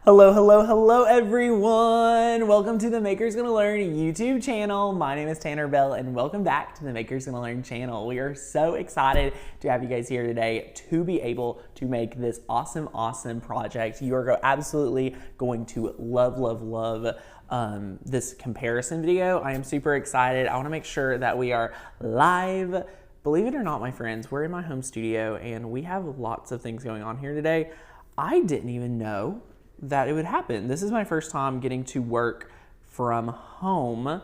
Hello, hello, hello everyone! Welcome to the Maker's Gonna Learn YouTube channel. My name is Tanner Bell and welcome back to the Maker's Gonna Learn channel. We are so excited to have you guys here today to be able to make this awesome project. You are absolutely going to love this comparison video. I am super excited. I wanna make sure that we are live. Believe it or not, my friends, we're in my home studio and we have lots of things going on here today. I didn't even know that it would happen. This is my first time getting to work from home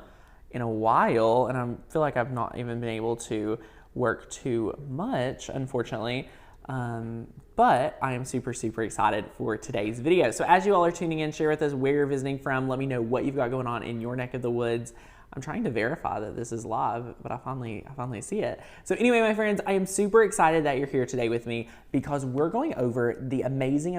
in a while, and I feel like I've not even been able to work too much, unfortunately. But I am super excited for today's video. So as you all are tuning in, share with us where you're visiting from. Let me know what you've got going on in your neck of the woods. I'm trying to verify that this is live, but I finally see it. So anyway, my friends, I am super excited that you're here today with me because we're going over the amazing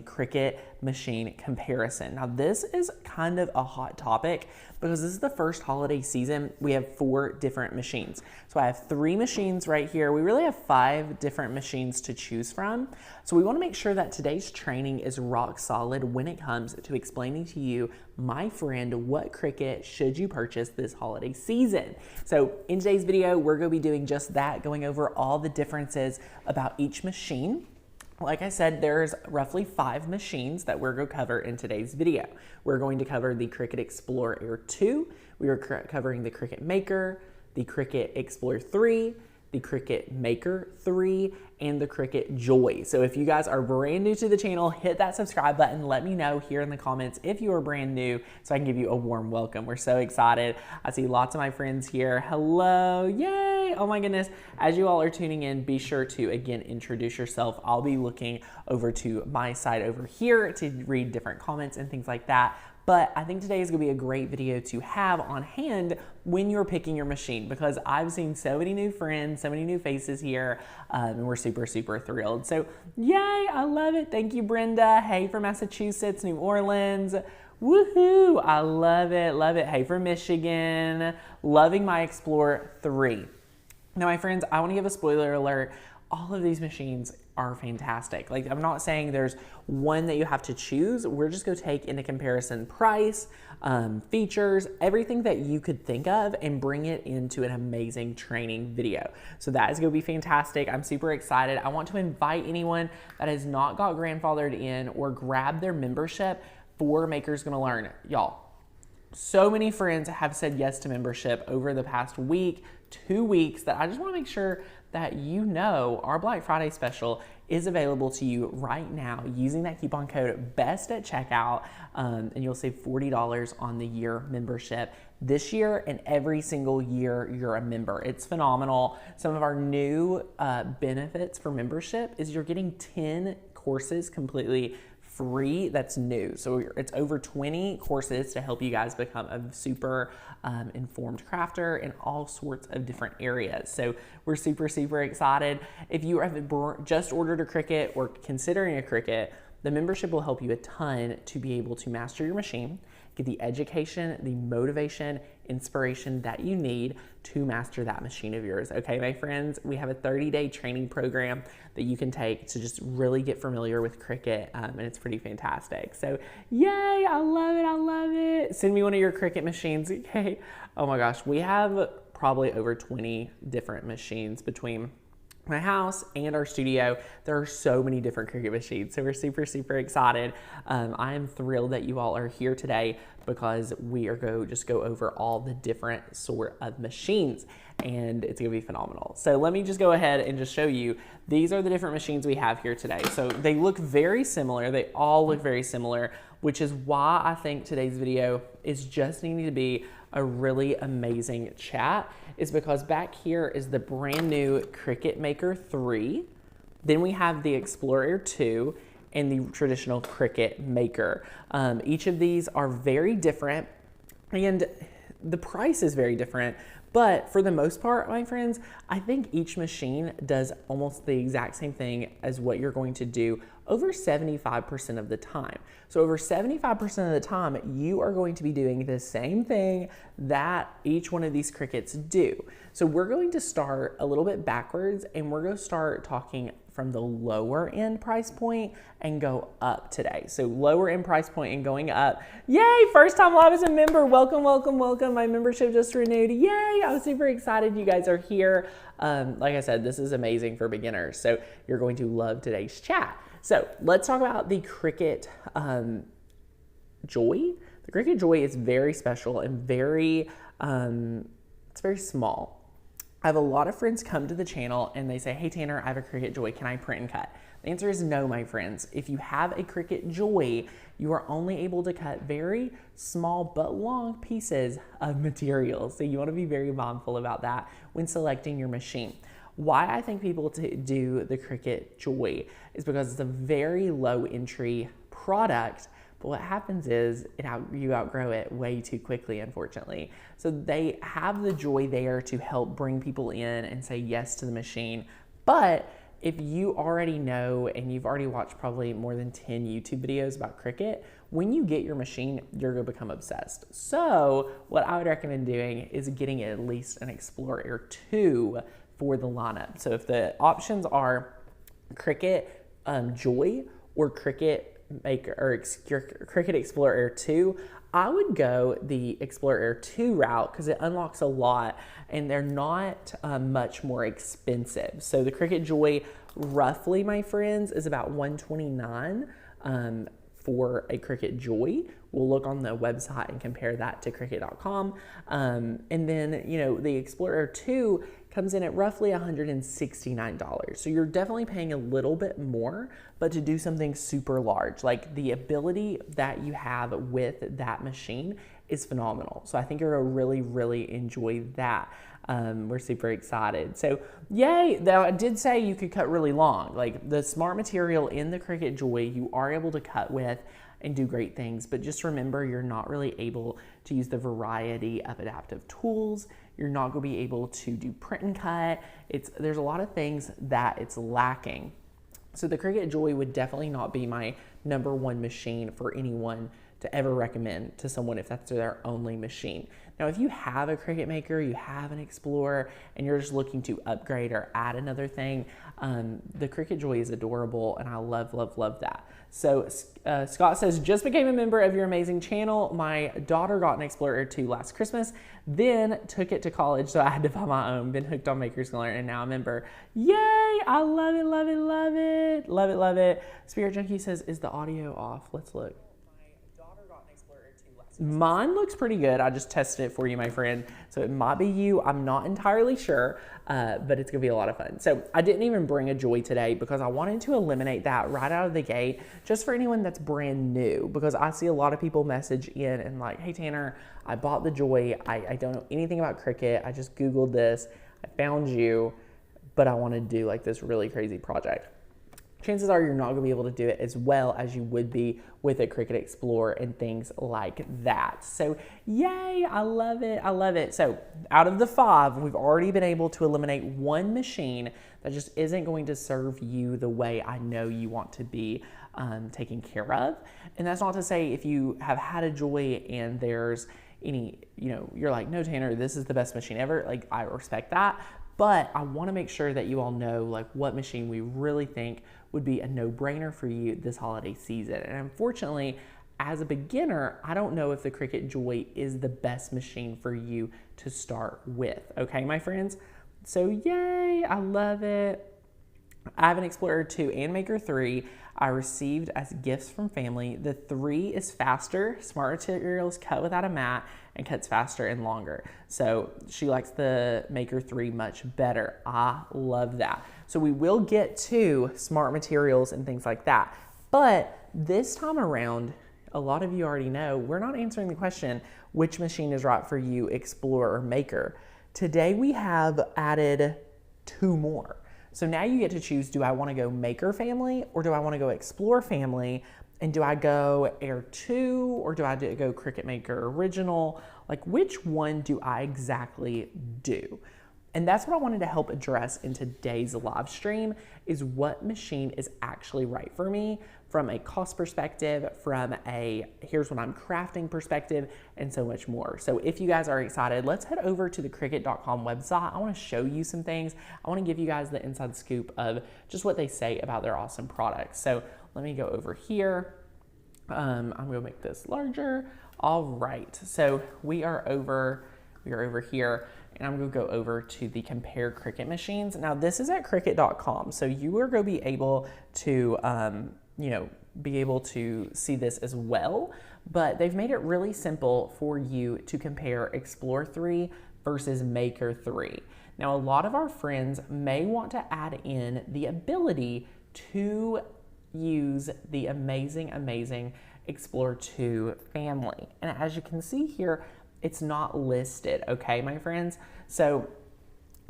Cricut machine comparison. Now this is kind of a hot topic because this is the first holiday season. We have 4 different machines. So I have 3 machines right here. We really have 5 different machines to choose from. So we want to make sure that today's training is rock solid when it comes to explaining to you, my friend, what Cricut should you purchase this holiday season. So in today's video, we're going to be doing just that, going over all the differences about each machine. Like I said, there's roughly 5 machines that we're going to cover in today's video. We're going to cover the Cricut Explorer Air 2, we are covering the Cricut Maker, the Cricut Explorer 3, the Cricut Maker 3, and the Cricut Joy. So if you guys are brand new to the channel, hit that subscribe button. Let me know here in the comments if you are brand new so I can give you a warm welcome. We're so excited. I see lots of my friends here. Hello, yay, oh my goodness. As you all are tuning in, be sure to, again, introduce yourself. I'll be looking over to my side over here to read different comments and things like that. But I think today is gonna be a great video to have on hand when you're picking your machine because I've seen so many new friends, so many new faces here, and we're super thrilled. So yay, I love it. Thank you, Brenda. Hey from Massachusetts, New Orleans. Woohoo, I love it. Hey from Michigan. Loving my Explorer 3. Now, my friends, I wanna give a spoiler alert. All of these machines are fantastic. Like, I'm not saying there's one that you have to choose. We're just gonna take into comparison price, features, everything that you could think of and bring it into an amazing training video. So that is gonna be fantastic. I'm super excited. I want to invite anyone that has not got grandfathered in or grabbed their membership for Maker's Gonna Learn. Y'all, so many friends have said yes to membership over the past week, 2 weeks, that I just wanna make sure that you know our Black Friday special is available to you right now using that coupon code BEST at checkout, and you'll save $40 on the year membership this year and every single year you're a member. It's phenomenal. Some of our new benefits for membership is you're getting 10 courses completely free. That's new. So it's over 20 courses to help you guys become a super informed crafter in all sorts of different areas. So we're super excited. If you have just ordered a Cricut or considering a Cricut, the membership will help you a ton to be able to master your machine, get the education, the motivation, inspiration that you need to master that machine of yours. Okay, my friends, we have a 30-day training program that you can take to just really get familiar with Cricut, and it's pretty fantastic. So yay, I love it. Send me one of your Cricut machines, okay? Oh my gosh, we have probably over 20 different machines between my house and our studio. There are so many different Cricut machines, so we're super excited. I am thrilled that you all are here today because we are just go over all the different sort of machines, and it's gonna be phenomenal. So let me just go ahead and just show you. These are the different machines we have here today. So they look very similar. They all look very similar, which is why I think today's video is just needing to be a really amazing chat, is because back here is the brand new Cricut Maker 3. Then we have the Explorer Air 2 and the traditional Cricut Maker. Each of these are very different and the price is very different, but for the most part, my friends, I think each machine does almost the exact same thing as what you're going to do over 75% of the time. So over 75% of the time, you are going to be doing the same thing that each one of these Cricuts do. So we're going to start a little bit backwards and we're going to start talking from the lower end price point and go up today. So lower end price point and going up. Yay, first time live as a member. Welcome, welcome, welcome. My membership just renewed. Yay, I'm super excited you guys are here. Like I said, this is amazing for beginners. So you're going to love today's chat. So let's talk about the Cricut Joy. The Cricut Joy is very special and very, it's very small. I have a lot of friends come to the channel and they say, hey Tanner, I have a Cricut Joy, can I print and cut? The answer is no, my friends. If you have a Cricut Joy, you are only able to cut very small but long pieces of material. So you want to be very mindful about that when selecting your machine. Why I think people do the Cricut Joy is because it's a very low entry product. But what happens is you outgrow it way too quickly, unfortunately. So they have the Joy there to help bring people in and say yes to the machine. But if you already know and you've already watched probably more than 10 YouTube videos about Cricut, when you get your machine, you're gonna become obsessed. So what I would recommend doing is getting at least an Explorer Air 2 for the lineup. So if the options are Cricut Joy or Cricut Maker or Cricut Explorer Air 2, I would go the Explorer Air 2 route because it unlocks a lot and they're not much more expensive. So the Cricut Joy, roughly, my friends, is about $129 for a Cricut Joy. We'll look on the website and compare that to Cricut.com. And then, you know, the Explorer Air 2 comes in at roughly $169. So you're definitely paying a little bit more, but to do something super large, like the ability that you have with that machine is phenomenal. So I think you're gonna really, really enjoy that. We're super excited. So yay, though I did say you could cut really long. Like the smart material in the Cricut Joy, you are able to cut with and do great things, but just remember you're not really able to use the variety of adaptive tools. You're not gonna be able to do print and cut. There's a lot of things that it's lacking. So the Cricut Joy would definitely not be my #1 machine for anyone to ever recommend to someone if that's their only machine. Now, if you have a Cricut Maker, you have an Explorer, and you're just looking to upgrade or add another thing, the Cricut Joy is adorable, and I love, love, love that. So Scott says, just became a member of your amazing channel. My daughter got an Explorer Air 2 last Christmas, then took it to college, so I had to buy my own. Been hooked on Makers Gonna Learn, and now I'm a member. Yay! I love it, love it, love it. Love it, love it. Spirit Junkie says, is the audio off? Let's look. Mine looks pretty good. I just tested it for you, my friend. So it might be you. I'm not entirely sure, but it's gonna be a lot of fun. So I didn't even bring a Joy today because I wanted to eliminate that right out of the gate, just for anyone that's brand new, because I see a lot of people message in and like, hey Tanner, I bought the Joy. I don't know anything about Cricut. I just Googled this. I found you, but I want to do like this really crazy project. Chances are you're not going to be able to do it as well as you would be with a Cricut Explorer and things like that. So yay, I love it, I love it. So out of the 5, we've already been able to eliminate one machine that just isn't going to serve you the way I know you want to be taken care of. And that's not to say if you have had a Joy and there's any, you know, you're like, no Tanner, this is the best machine ever. Like, I respect that. But I want to make sure that you all know like what machine we really think would be a no-brainer for you this holiday season. And unfortunately, as a beginner, I don't know if the Cricut Joy is the best machine for you to start with. Okay, my friends? So yay, I love it. I have an Explorer 2 and Maker 3 I received as gifts from family. The 3 is faster, smart materials, cut without a mat, and cuts faster and longer. So she likes the Maker 3 much better. I love that. So we will get to smart materials and things like that. But this time around, a lot of you already know, we're not answering the question, which machine is right for you, Explorer or Maker. Today we have added 2 more. So now you get to choose, do I want to go Maker family or do I want to go Explorer family? And do I go Air 2 or do I go Cricut Maker Original? Like, which one do I exactly do? And that's what I wanted to help address in today's live stream, is what machine is actually right for me from a cost perspective, from a here's what I'm crafting perspective, and so much more. So if you guys are excited, let's head over to the Cricut.com website. I want to show you some things. I want to give you guys the inside scoop of just what they say about their awesome products. So let me go over here. I'm going to make this larger. All right, so we are over here, and I'm going to go over to the Compare Cricut Machines. Now this is at Cricut.com, so you are going to be able to be able to see this as well, but they've made it really simple for you to compare Explorer 3 versus Maker 3. Now a lot of our friends may want to add in the ability to use the amazing Explorer 2 family. And as you can see here, it's not listed, okay, my friends? So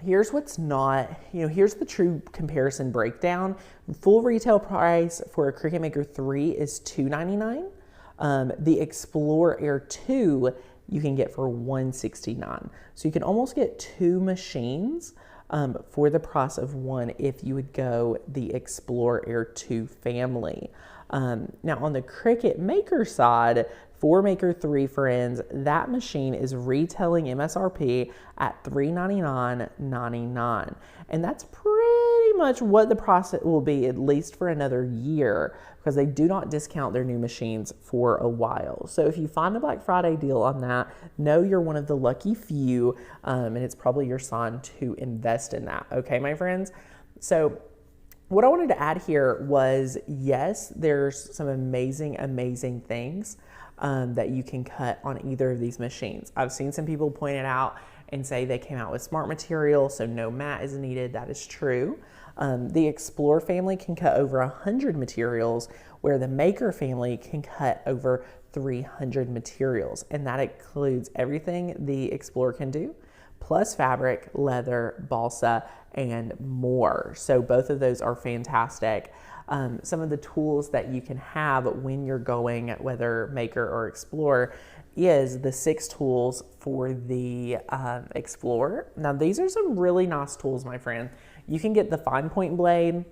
here's what's not, here's the true comparison breakdown. Full retail price for a Cricut Maker 3 is $299. The Explorer Air 2 you can get for $169. So you can almost get two machines for the price of one if you would go the Explorer Air 2 family. Now on the Cricut Maker side, for Maker 3 friends, that machine is retailing MSRP at $399.99. And that's pretty much what the price will be, at least for another year, because they do not discount their new machines for a while. So if you find a Black Friday deal on that, know you're one of the lucky few, and it's probably your sign to invest in that. Okay, my friends? So what I wanted to add here was, yes, there's some amazing things that you can cut on either of these machines. I've seen some people point it out and say they came out with smart material, so no mat is needed. That is true. The Explorer family can cut over 100 materials, where the Maker family can cut over 300 materials. And that includes everything the Explorer can do, plus fabric, leather, balsa, and more. So both of those are fantastic. Some of the tools that you can have when you're going, whether Maker or Explorer, is the 6 tools for the Explorer. Now these are some really nice tools, my friend. You can get the fine point blade,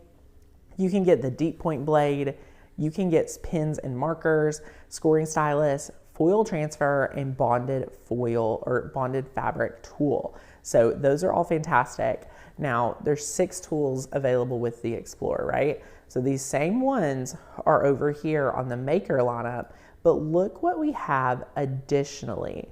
you can get the deep point blade, you can get pens and markers, scoring stylus, foil transfer, and bonded foil or bonded fabric tool. So those are all fantastic. Now there's 6 tools available with the Explorer, right? So these same ones are over here on the Maker lineup, but look what we have additionally.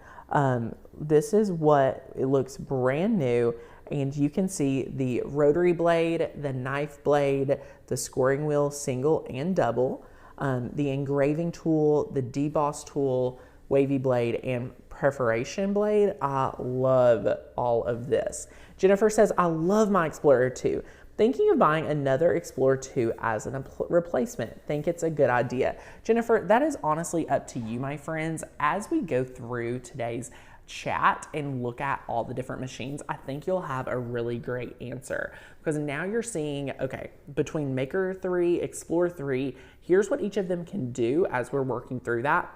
This is what it looks brand new, and you can see the rotary blade, the knife blade, the scoring wheel, single and double, the engraving tool, the deboss tool, wavy blade, and perforation blade. I love all of this. Jennifer says, I love my Explorer 2. Thinking of buying another Explorer 2 as a replacement. Think it's a good idea. Jennifer, that is honestly up to you, my friends. As we go through today's chat and look at all the different machines, I think you'll have a really great answer, because now you're seeing, okay, between Maker 3, Explorer 3, here's what each of them can do as we're working through that.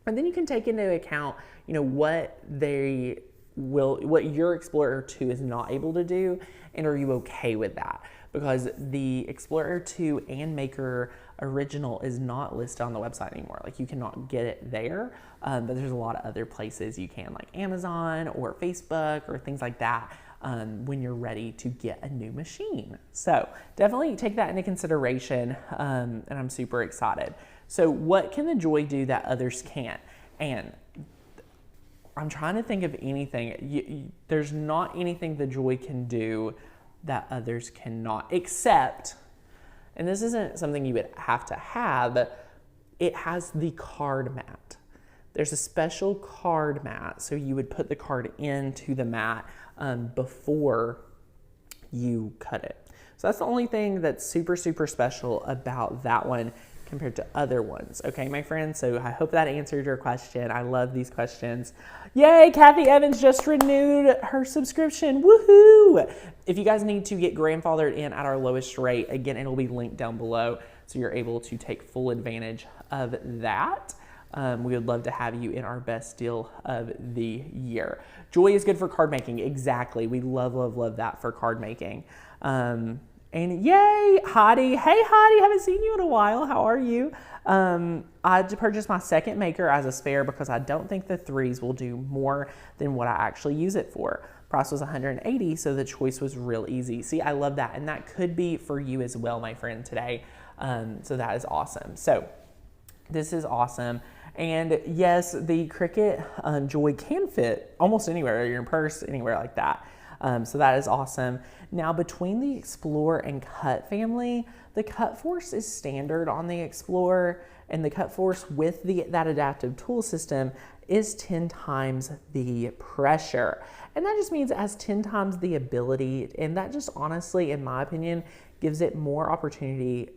And then you can take into account, what your Explorer 2 is not able to do, and are you okay with that? Because the Explorer 2 and Maker Original is not listed on the website anymore. Like, you cannot get it there, but there's a lot of other places you can, like Amazon or Facebook or things like that, when you're ready to get a new machine. So definitely take that into consideration, and I'm super excited. So what can the Joy do that others can't? And I'm trying to think of anything. There's not anything the Joy can do that others cannot, except, and this isn't something you would have to have, it has the card mat. There's a special card mat, so you would put the card into the mat before you cut it. So that's the only thing that's super special about that one compared to other ones. Okay, my friends, so I hope that answered your question. I love these questions. Yay, Kathy Evans just renewed her subscription. Woohoo! If you guys need to get grandfathered in at our lowest rate, again, it'll be linked down below, so you're able to take full advantage of that. we would love to have you in our best deal of the year. Joy is good for card making. Exactly. We love, love, love that for card making. And yay, Heidi. Hey, Heidi, haven't seen you in a while. How are you? I purchased my second maker as a spare because I don't think the 3s will do more than what I actually use it for. Price was $180, so the choice was real easy. See, I love that, and that could be for you as well, my friend, today. So that is awesome. So this is awesome. And yes, the Cricut Joy can fit almost anywhere, your purse, anywhere like that. So that is awesome. Now, between the Explore and Cut family, the Cut Force is standard on the Explorer, and the Cut Force with that adaptive tool system is 10 times the pressure. And that just means it has 10 times the ability, and that just honestly, in my opinion, gives it more opportunity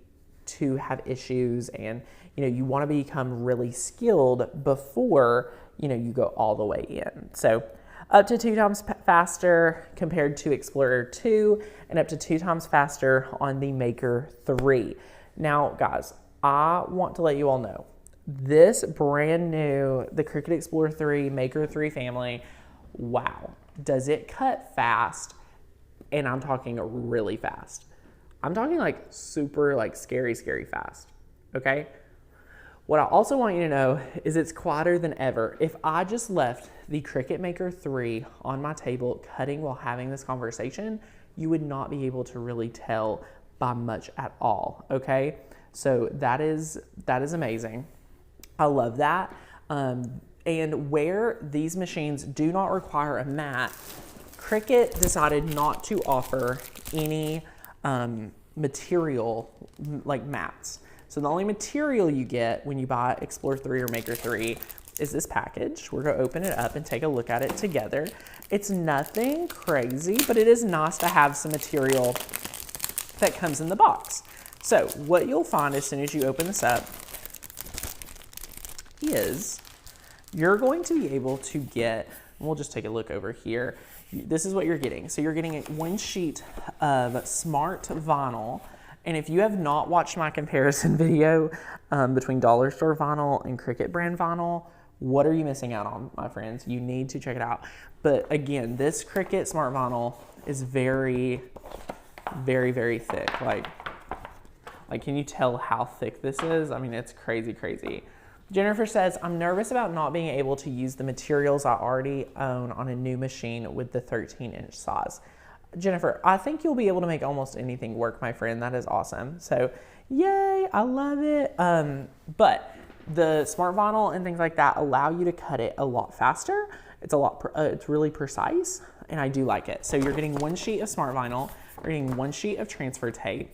to have issues, and you want to become really skilled before you go all the way in. So up to 2 times faster compared to Explorer 2, and up to 2 times faster on the Maker 3. Now, guys, I want to let you all know, this brand new, the Cricut Explorer 3, Maker 3 family, wow, does it cut fast? And I'm talking really fast. I'm talking like super, like scary, scary fast, okay? What I also want you to know is it's quieter than ever. If I just left the Cricut Maker 3 on my table cutting while having this conversation, you would not be able to really tell by much at all, okay? So that is amazing. I love that. And where these machines do not require a mat, Cricut decided not to offer any material like mats. So the only material you get when you buy Explorer 3 or Maker 3 is this package. We're gonna open it up and take a look at it together. It's nothing crazy, but it is nice to have some material that comes in the box. So what you'll find as soon as you open this up is you're going to be able to get, and we'll just take a look over here. This is what you're getting. So you're getting one sheet of smart vinyl. And if you have not watched my comparison video between dollar store vinyl and Cricut brand vinyl, what are you missing out on, my friends? You need to check it out. But again, this Cricut Smart Vinyl is very, very, very thick. Like, can you tell how thick this is? I mean, it's crazy, crazy. Jennifer says, I'm nervous about not being able to use the materials I already own on a new machine with the 13-inch size. Jennifer, I think you'll be able to make almost anything work, my friend. That is awesome. So, yay, I love it. But the Smart Vinyl and things like that allow you to cut it a lot faster. It's really precise, and I do like it. So you're getting one sheet of Smart Vinyl, you're getting one sheet of transfer tape,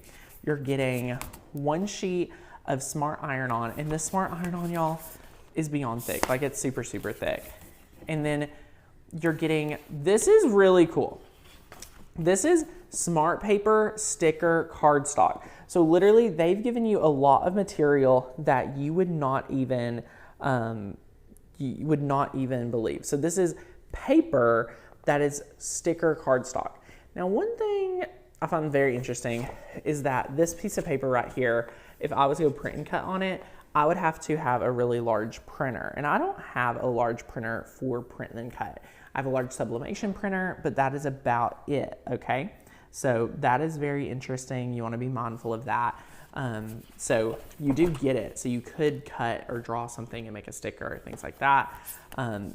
you're getting one sheet of Smart Iron-On, and this Smart Iron-On, y'all, is beyond thick. Like, it's super, super thick. And then you're getting, this is really cool. This is Smart Paper Sticker Cardstock. So literally, they've given you a lot of material that you would not even believe. So this is paper that is sticker cardstock. Now, one thing I found very interesting is that this piece of paper right here, if I was to go print and cut on it, I would have to have a really large printer. And I don't have a large printer for print and cut. I have a large sublimation printer, but that is about it, okay? So that is very interesting. You wanna be mindful of that. So you do get it. So you could cut or draw something and make a sticker or things like that.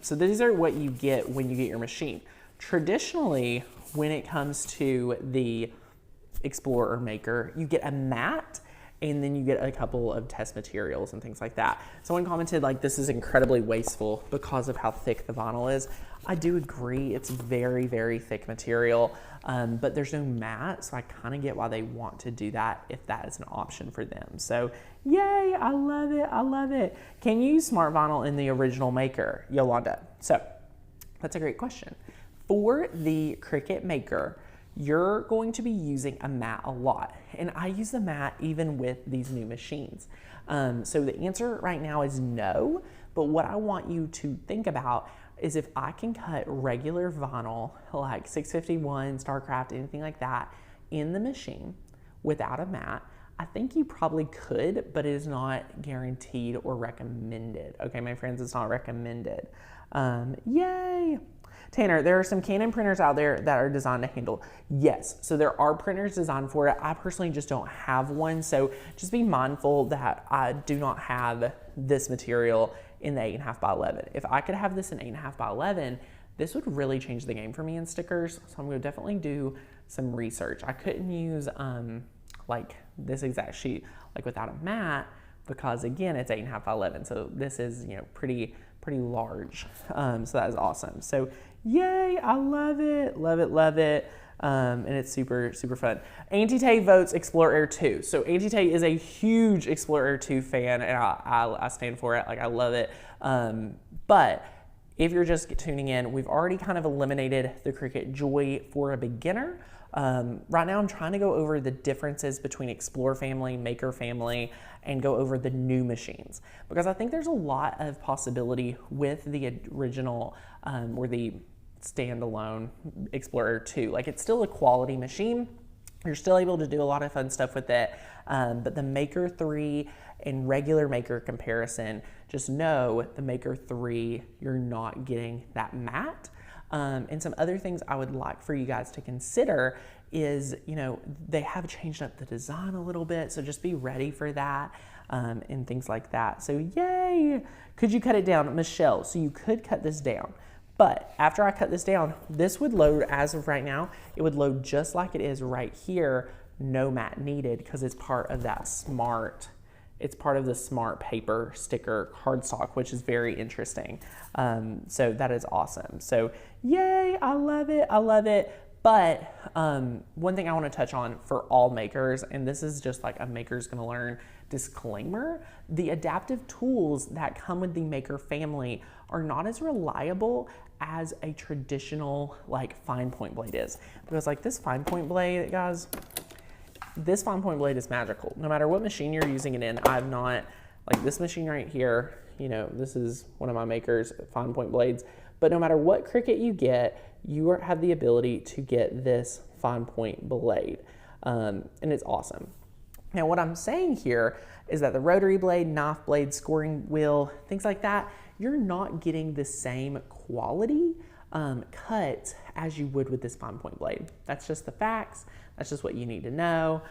So these are what you get when you get your machine. Traditionally, when it comes to the Explorer Maker, you get a mat, and then you get a couple of test materials and things like that. Someone commented like, this is incredibly wasteful because of how thick the vinyl is. I do agree, it's very, very thick material, but there's no mat, so I kind of get why they want to do that if that is an option for them. So yay, I love it, I love it. Can you use Smart Vinyl in the original Maker, Yolanda? So that's a great question. For the Cricut Maker, you're going to be using a mat a lot. And I use the mat even with these new machines. So the answer right now is no, but what I want you to think about is if I can cut regular vinyl, like 651, StarCraft, anything like that, in the machine without a mat, I think you probably could, but it is not guaranteed or recommended. Okay, my friends, it's not recommended. Yay! Tanner, there are some Canon printers out there that are designed to handle. Yes, so there are printers designed for it. I personally just don't have one, so just be mindful that I do not have this material in the 8.5 by 11. If I could have this in 8.5 by 11, this would really change the game for me in stickers, so I'm gonna definitely do some research. I couldn't use like this exact sheet like without a mat because again, it's 8.5 by 11, so this is, you know, pretty large. So that is awesome. So yay, I love it, love it, love it. And it's super fun. Auntie Tay votes Explorer Air 2. So Auntie Tay is a huge Explorer Air 2 fan, and I stand for it. Like, I love it. But if you're just tuning in, we've already kind of eliminated the Cricut Joy for a beginner. Right now I'm trying to go over the differences between Explorer family, Maker family, and go over the new machines, because I think there's a lot of possibility with the original or the standalone Explorer 2. Like, it's still a quality machine. You're still able to do a lot of fun stuff with it, but the Maker 3 and regular Maker comparison, just know the Maker 3, you're not getting that matte. And some other things I would like for you guys to consider is, you know, they have changed up the design a little bit, so just be ready for that and things like that. So yay! Could you cut it down? Michelle, so you could cut this down. But after I cut this down, this would load, as of right now, it would load just like it is right here, no mat needed, because it's part of that smart, it's part of the smart paper sticker cardstock, which is very interesting. So that is awesome. So yay, I love it, I love it. But one thing I want to touch on for all makers, and this is just like a Maker's Gonna Learn disclaimer, the adaptive tools that come with the Maker family are not as reliable as a traditional like fine point blade is. Because like this fine point blade, guys, this fine point blade is magical. No matter what machine you're using it in, I've not, like this machine right here, you know, this is one of my Maker's fine point blades, but no matter what Cricut you get, you have the ability to get this fine point blade, and it's awesome. Now what I'm saying here is that the rotary blade, knife blade, scoring wheel, things like that, you're not getting the same quality cut as you would with this fine point blade. That's just the facts. That's just what you need to know.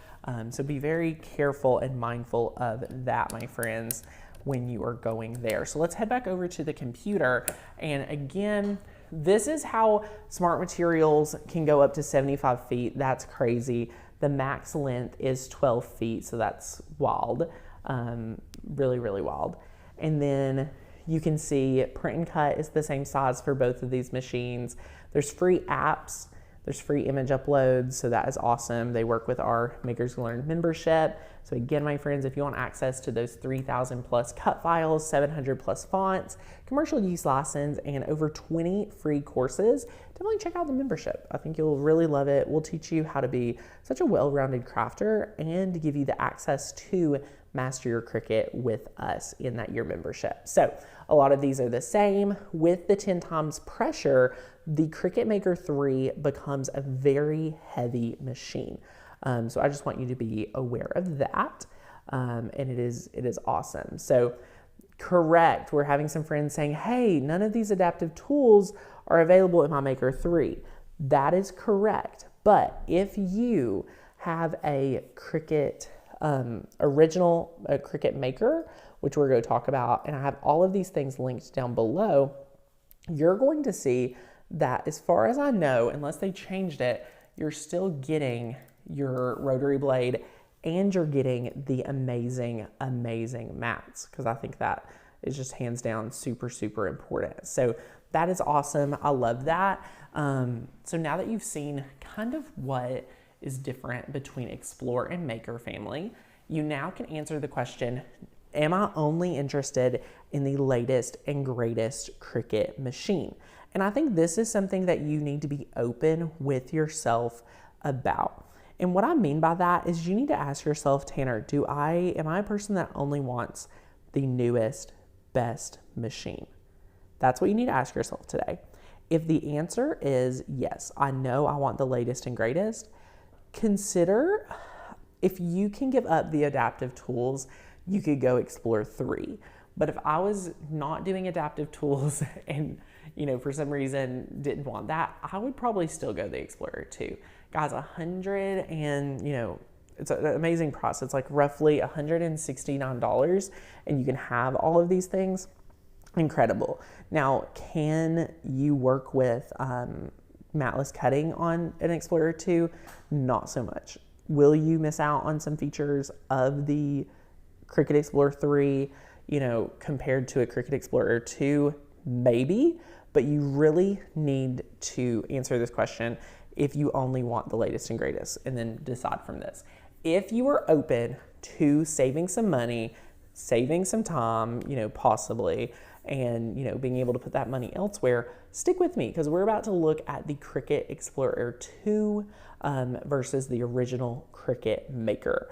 So be very careful and mindful of that, my friends, when you are going there. So let's head back over to the computer. And again, this is how smart materials can go up to 75 feet. That's crazy. The max length is 12 feet, so that's wild. Really, really wild. And then you can see print and cut is the same size for both of these machines. There's free apps. There's free image uploads, so that is awesome. They work with our Makers Gonna Learn membership. So again, my friends, if you want access to those 3,000 plus cut files, 700 plus fonts, commercial use license, and over 20 free courses, definitely check out the membership. I think you'll really love it. We'll teach you how to be such a well-rounded crafter and give you the access to master your Cricut with us in that year membership. So a lot of these are the same. With the 10 times pressure, the Cricut Maker 3 becomes a very heavy machine. So I just want you to be aware of that. And it is awesome. So correct, we're having some friends saying, hey, none of these adaptive tools are available in my Maker 3. That is correct. But if you have a Cricut original Cricut Maker, which we're going to talk about, and I have all of these things linked down below, you're going to see that, as far as I know, unless they changed it, you're still getting your rotary blade and you're getting the amazing mats, because I think that is just hands down super important. So that is awesome. I love that. So now that you've seen kind of what is different between Explore and Maker family, you now can answer the question, am I only interested in the latest and greatest Cricut machine? And I think this is something that you need to be open with yourself about. And what I mean by that is you need to ask yourself, Tanner, am I a person that only wants the newest, best machine? That's what you need to ask yourself today. If the answer is yes, I know I want the latest and greatest, consider if you can give up the adaptive tools, you could go Explorer 3. But if I was not doing adaptive tools and, you know, for some reason didn't want that, I would probably still go the Explorer 2. Guys, 100 and, you know, it's an amazing price. It's like roughly $169 and you can have all of these things. Incredible. Now, can you work with matless cutting on an Explorer 2? Not so much. Will you miss out on some features of the Cricut Explorer 3, you know, compared to a Cricut Explorer 2? Maybe, but you really need to answer this question if you only want the latest and greatest, and then decide from this. If you are open to saving some money, saving some time, you know, possibly, and, you know, being able to put that money elsewhere, stick with me because we're about to look at the Cricut Explorer Air 2 versus the original Cricut Maker.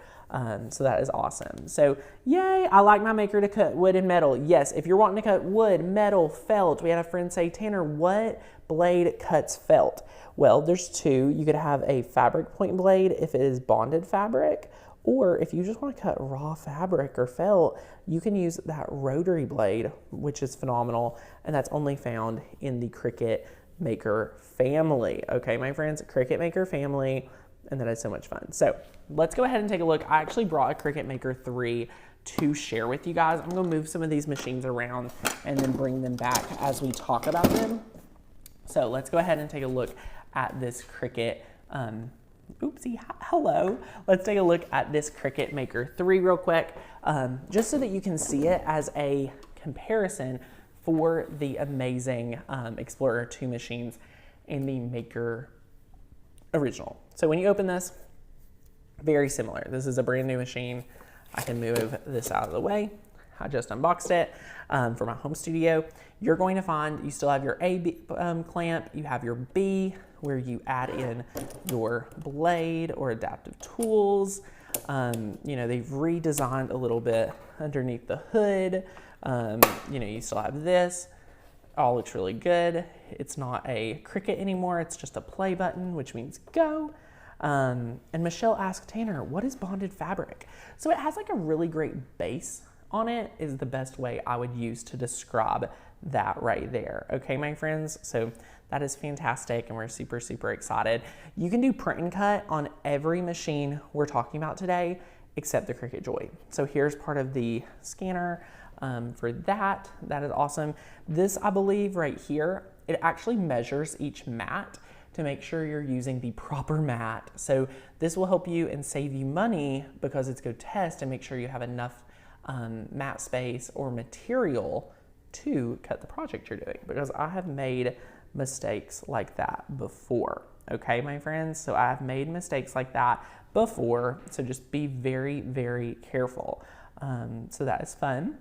So that is awesome. So yay, I like my Maker to cut wood and metal. Yes, if you're wanting to cut wood, metal, felt. We had a friend say, Tanner, what blade cuts felt? Well, there's two. You could have a fabric point blade if it is bonded fabric, or if you just want to cut raw fabric or felt, you can use that rotary blade, which is phenomenal, and that's only found in the Cricut Maker family. Okay, my friends, Cricut Maker family, and that is so much fun. So let's go ahead and take a look. I actually brought a Cricut Maker 3 to share with you guys. I'm gonna move some of these machines around and then bring them back as we talk about them. So let's go ahead and take a look at this Cricut, oopsie, hello. Let's take a look at this Cricut Maker 3 real quick, just so that you can see it as a comparison for the amazing Explorer 2 machines and the Maker original. So when you open this, very similar. This is a brand new machine. I can move this out of the way. I just unboxed it for my home studio. You're going to find you still have your A clamp, you have your B where you add in your blade or adaptive tools. You know, they've redesigned a little bit underneath the hood. You know, you still have this. All looks really good. It's not a Cricut anymore. It's just a play button, which means go. And Michelle asked Tanner, what is bonded fabric? So it has like a really great base on it is the best way I would use to describe that right there. Okay, my friends? So that is fantastic and we're super, super excited. You can do print and cut on every machine we're talking about today except the Cricut Joy. So here's part of the scanner for that. That is awesome. This, I believe right here, it actually measures each mat to make sure you're using the proper mat. So this will help you and save you money because it's go test and make sure you have enough mat space or material to cut the project you're doing, because I have made mistakes like that before. Okay, my friends? So I have made mistakes like that before. So just be very, very careful. So that is fun.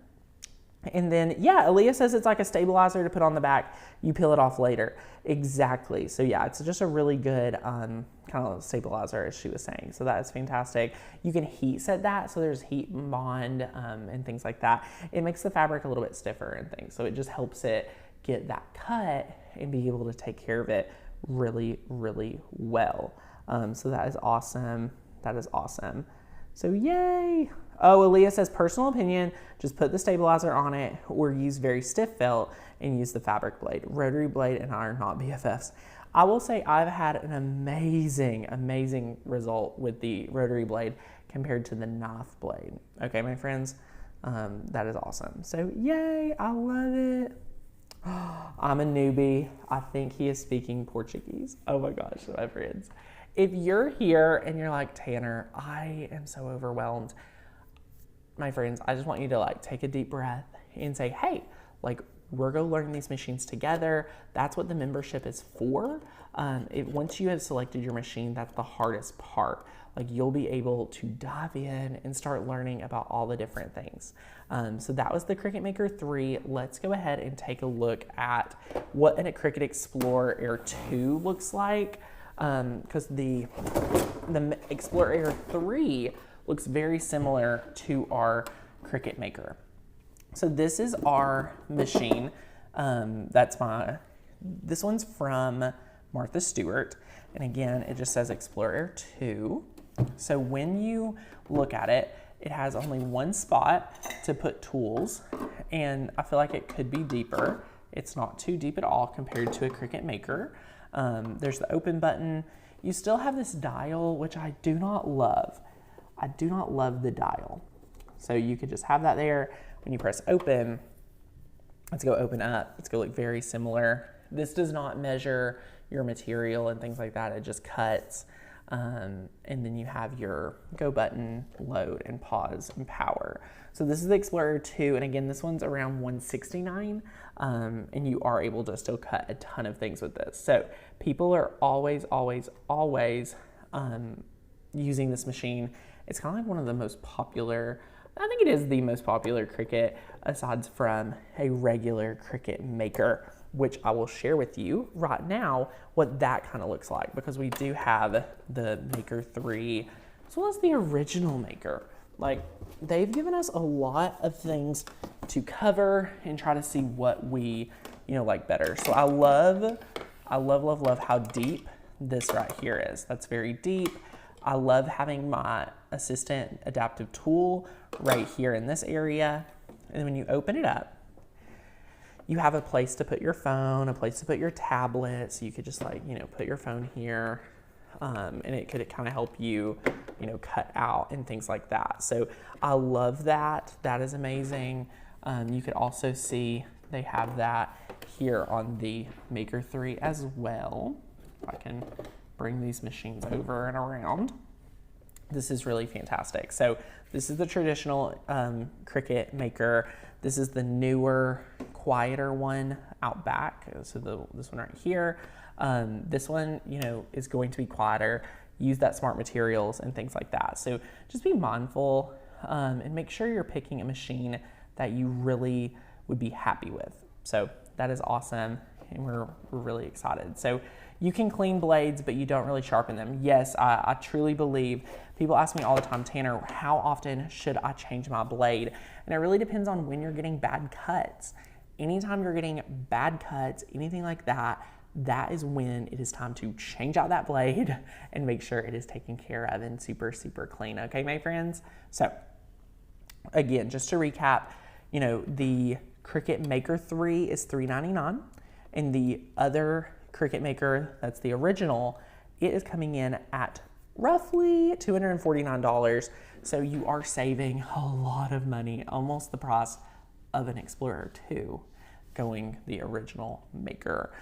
And then, yeah, Aaliyah says it's like a stabilizer to put on the back. You peel it off later. Exactly. So yeah, it's just a really good kind of stabilizer, as she was saying. So that is fantastic. You can heat set that. So there's heat bond and things like that. It makes the fabric a little bit stiffer and things. So it just helps it get that cut and be able to take care of it really, really well. So that is awesome. That is awesome. So yay. Oh, Aaliyah says, personal opinion, just put the stabilizer on it or use very stiff felt and use the fabric blade. Rotary blade and I are not BFFs. I will say I've had an amazing, amazing result with the rotary blade compared to the knife blade. Okay, my friends, that is awesome. So yay, I love it. I'm a newbie. I think he is speaking Portuguese. Oh my gosh, my friends. If you're here and you're like, Tanner, I am so overwhelmed, my friends, I just want you to like take a deep breath and say, hey, like we're going to learn these machines together. That's what the membership is for. Once you have selected your machine, that's the hardest part. Like you'll be able to dive in and start learning about all the different things. So that was the Cricut Maker 3. Let's go ahead and take a look at what a Cricut Explorer Air 2 looks like. Because the Explorer Air 3 looks very similar to our Cricut Maker. So this is our machine. This one's from Martha Stewart. And again, it just says Explorer Air 2. So when you look at it, it has only one spot to put tools, and I feel like it could be deeper. It's not too deep at all compared to a Cricut Maker. There's the open button. You still have this dial, which I do not love. I do not love the dial. So you could just have that there. When you press open, let's go open up. It's going to look very similar. This does not measure your material and things like that. It just cuts. And then you have your go button, load, and pause, and power. So this is the Explorer 2, and again, this one's around $169, and you are able to still cut a ton of things with this. So people are always using this machine. It's kind of like one of the most popular, I think it is the most popular Cricut, aside from a regular Cricut Maker, which I will share with you right now what that kind of looks like, because we do have the Maker 3 as well as the original Maker. Like, they've given us a lot of things to cover and try to see what we, like better. So I love how deep this right here is. That's very deep. I love having my assistant adaptive tool right here in this area. And when you open it up, you have a place to put your phone, a place to put your tablet. So you could just put your phone here, and it could kind of help you, cut out and things like that. So I love that. That is amazing. You could also see they have that here on the Maker 3 as well. If I can bring these machines over and around. This is really fantastic. So this is the traditional Cricut Maker. This is the newer, quieter one out back. So this one right here. This one, is going to be quieter. Use that smart materials and things like that. So just be mindful and make sure you're picking a machine that you really would be happy with. So that is awesome, and we're really excited. So you can clean blades, but you don't really sharpen them. Yes, I truly believe, people ask me all the time, Tanner, how often should I change my blade? And it really depends on when you're getting bad cuts. Anytime you're getting bad cuts, anything like that, that is when it is time to change out that blade and make sure it is taken care of and super, super clean. Okay, my friends? So again, just to recap, the Cricut Maker 3 is $399, and the other Cricut Maker, that's the original, it is coming in at roughly $249. So you are saving a lot of money, almost the price of an Explorer 2, going the original Maker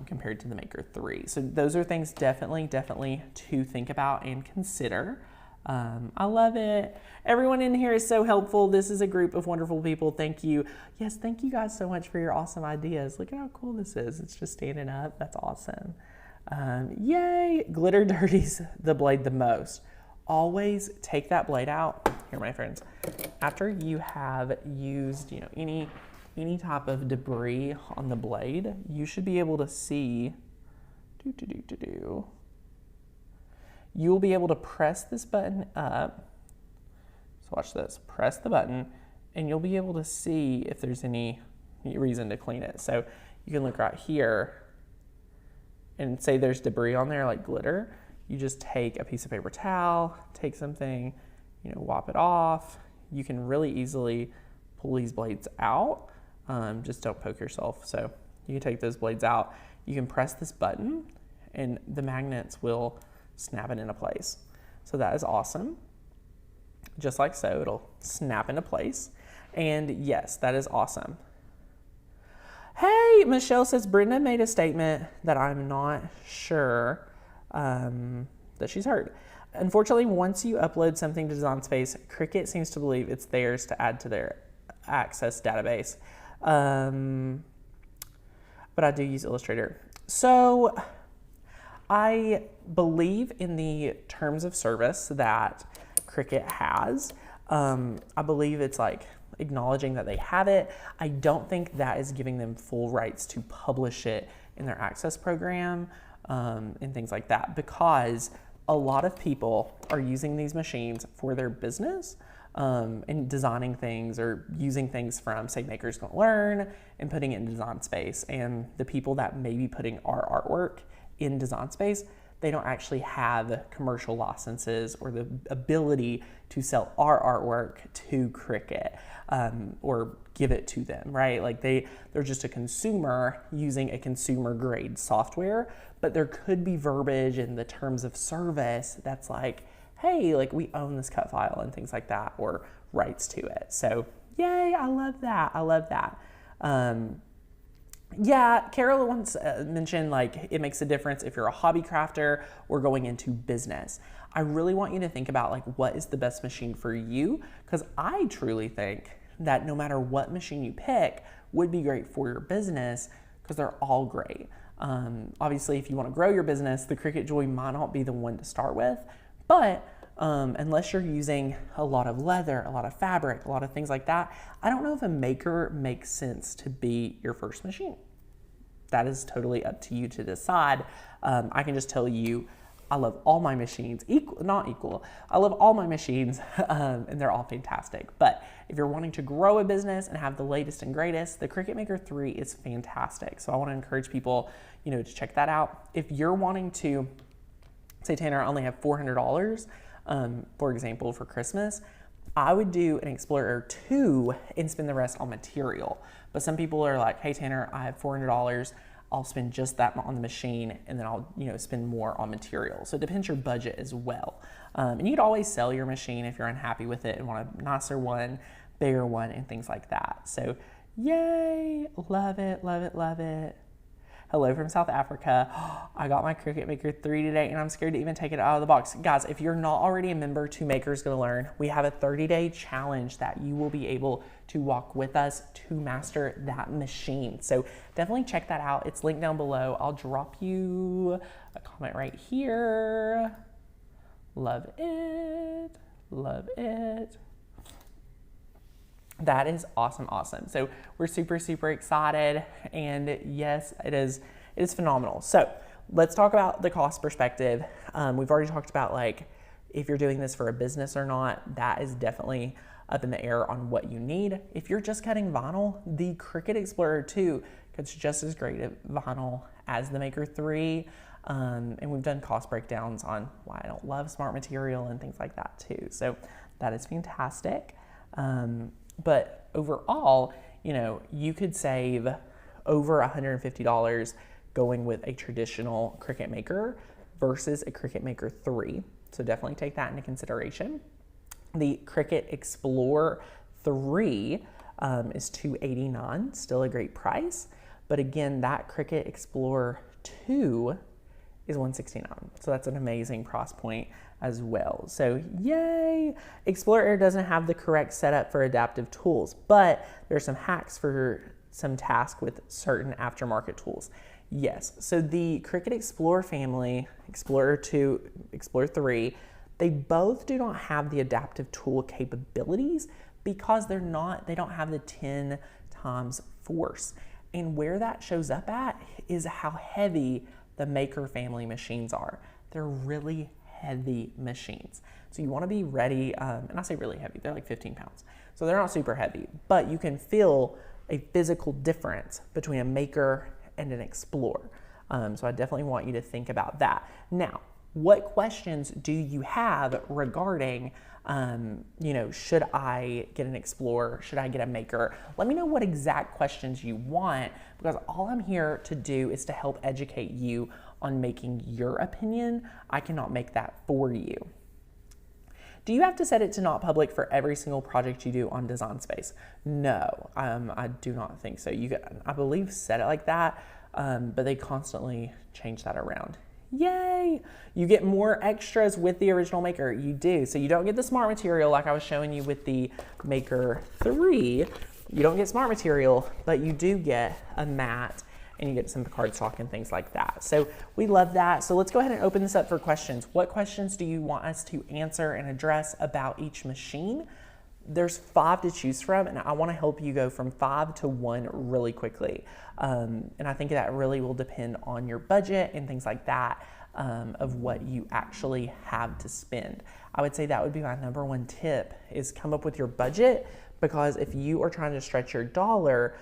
compared to the Maker 3. So those are things definitely to think about and consider. I love it. Everyone in here is so helpful. This is a group of wonderful people. Thank you. Yes, thank you guys so much for your awesome ideas. Look at how cool this is. It's just standing up. That's awesome. Yay. Glitter dirties the blade the most. Always take that blade out. Here, my friends. After you have used, any type of debris on the blade, you should be able to see, you'll be able to press this button up. So watch this, press the button, and you'll be able to see if there's any reason to clean it. So you can look right here and say there's debris on there like glitter. You just take a piece of paper towel, take something, wipe it off. You can really easily pull these blades out. Just don't poke yourself. So you can take those blades out. You can press this button and the magnets will snap it into place. So that is awesome. Just like so, it'll snap into place. And yes, that is awesome. Hey, Michelle says, Brenda made a statement that I'm not sure that she's heard. Unfortunately, once you upload something to Design Space, Cricut seems to believe it's theirs to add to their Access database. But I do use Illustrator. So I believe in the terms of service that Cricut has. I believe it's like acknowledging that they have it. I don't think that is giving them full rights to publish it in their Access program and things like that, because a lot of people are using these machines for their business and designing things or using things from, say, Makers Gonna Learn and putting it in Design Space. And the people that may be putting our artwork in Design Space, they don't actually have commercial licenses or the ability to sell our artwork to Cricut or give it to them, right? Like they're just a consumer using a consumer grade software, but there could be verbiage in the terms of service that's like, hey, like we own this cut file and things like that, or rights to it. So yay, I love that. I love that. Yeah, Carol once mentioned like it makes a difference if you're a hobby crafter or going into business. I really want you to think about like what is the best machine for you, because I truly think that no matter what machine you pick would be great for your business, because they're all great. Obviously, if you want to grow your business, the Cricut Joy might not be the one to start with, but unless you're using a lot of leather, a lot of fabric, a lot of things like that, I don't know if a Maker makes sense to be your first machine. That is totally up to you to decide. I can just tell you, I love all my machines, I love all my machines and they're all fantastic. But if you're wanting to grow a business and have the latest and greatest, the Cricut Maker 3 is fantastic. So I want to encourage people, to check that out. If you're wanting to, say, Tanner, I only have $400, for example, for Christmas, I would do an Explorer Air 2 and spend the rest on material. But some people are like, hey, Tanner, I have $400. I'll spend just that on the machine and then I'll, spend more on material. So it depends your budget as well. And you could always sell your machine if you're unhappy with it and want a nicer one, bigger one, and things like that. So yay, love it, love it, love it. Hello from South Africa. I got my Cricut Maker 3 today and I'm scared to even take it out of the box. Guys, if you're not already a member to Maker's Gonna Learn, we have a 30-day challenge that you will be able to walk with us to master that machine. So definitely check that out. It's linked down below. I'll drop you a comment right here. Love it, love it. That is awesome, awesome. So we're super, super excited, and yes, it is phenomenal. So let's talk about the cost perspective. We've already talked about like if you're doing this for a business or not. That is definitely up in the air on what you need. If you're just cutting vinyl, the Cricut Explorer 2 cuts just as great at vinyl as the Maker 3. And we've done cost breakdowns on why I don't love smart material and things like that too. So that is fantastic. But overall, you could save over $150 going with a traditional Cricut Maker versus a Cricut Maker 3. So definitely take that into consideration. The Cricut Explorer 3 is $289, still a great price. But again, that Cricut Explorer 2 is $169. So that's an amazing price point as well. So yay! Explorer Air doesn't have the correct setup for adaptive tools, but there's some hacks for some tasks with certain aftermarket tools. Yes, so the Cricut Explorer family, Explorer 2, Explorer 3, they both do not have the adaptive tool capabilities because they don't have the 10 times force. And where that shows up at is how heavy the Maker family machines are. They're really heavy machines. So you want to be ready, and I say really heavy, they're like 15 pounds. So they're not super heavy, but you can feel a physical difference between a Maker and an Explorer. So I definitely want you to think about that. Now, what questions do you have regarding, should I get an Explorer? Should I get a Maker? Let me know what exact questions you want, because all I'm here to do is to help educate you on making your opinion. I cannot make that for you. Do you have to set it to not public for every single project you do on Design Space? No, I do not think so. You can, I believe, set it like that, but they constantly change that around. Yay! You get more extras with the original Maker. You do. So you don't get the smart material like I was showing you with the Maker 3. You don't get smart material, but you do get a mat and you get some cardstock and things like that. So we love that. So let's go ahead and open this up for questions. What questions do you want us to answer and address about each machine? There's 5 to choose from, and I want to help you go from 5 to 1 really quickly. And I think that really will depend on your budget and things like that, of what you actually have to spend. I would say that would be my number 1 tip, is come up with your budget, because if you are trying to stretch your dollar,